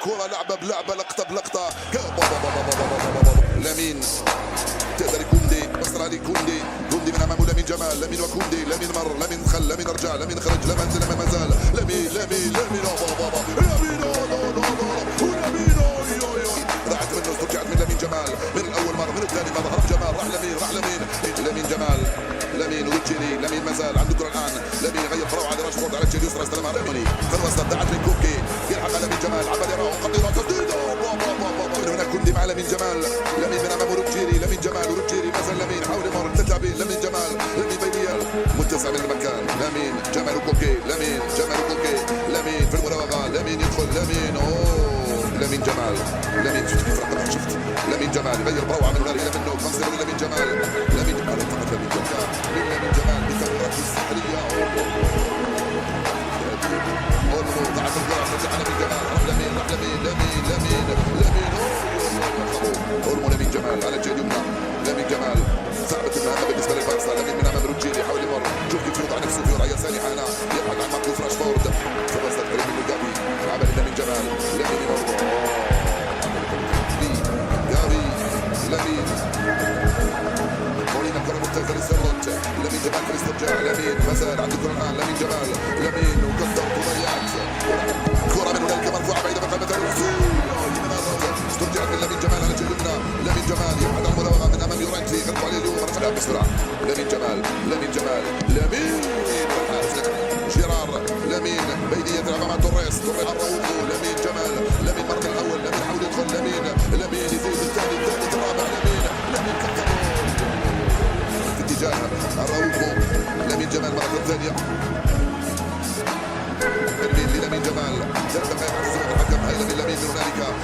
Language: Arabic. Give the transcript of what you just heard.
كرة لعبة بلعبة لقطة بلقطة. لامين تقدر كوندي بصر علي كوندي من امامه لامين جمال لامين وكوندي لامين مر لامين دخل لامين رجع لامين خرج لا منزل ما زال لامين ضاعت منه استرجعت من لامين جمال من الاول مرة من الثاني مرة هرب جمال راح لامين جمال لامين ورجيري لامين ما زال عنده كرة الان لامين يغير فراو على راشفورد على الجهة اليسرى استلمها ريموني في الوسط ضاعت من كوكي يلحق على لامين جمال عمل يراه خطيرة تسديدة من هنا كوندي مع لامين جمال لامين من امامه رجيري لامين جمال ورجيري ما زال لامين حاول يمر ثلاث لاعبين لامين جمال لامين بينية متسع من المكان لامين جمال وكوكي لامين جمال وكوكي لامين في المراوغة لامين يدخل لامين لامين جمال لامين شفت لامين جمال يغير بروعة من غير منه 5-0 لامين جمال لامين جمال فقط لامين جمال بتمريرته السحرية ضاعت الكرة رجع لامين جمال لامين جمال على الجهة اليمنى لامين جمال صعبة المهمة بالنسبة للبارسا لامين من امام رجيري يحاول يمر شوف كيف يوضع نفسه في رأي سانحة هنا يبحث عن ماركوس راشفورد في الوسط قريب من جابي عمل لامين جمال لامين يمر لامين مولينا كرة ممتازة لسيرلوت لامين جمال في الاسترجاع لامين ما زال عنده كرة الآن لامين جمال لامين وقدر وضيعت كرة من هنالك مرفوعة بعيدة من قائمة استرجعت من لامين جمال على الجهة اليمنى لامين جمال يبحث عن المراوغة من أمام يورنتي يغلق عليه اليوم رفعها بسرعة لامين جمال جيرار لامين بينية تلعب مع توريس الروفو لامين جمال لامين مرة الأول لامين حاول يدخل لامين يزيد الثاني الثالث الرابع لامين كفر في اتجاه الروفو لامين جمال مرة ثانية لامين جمال 3 دقائق على الحكم هاي لامين من هنالك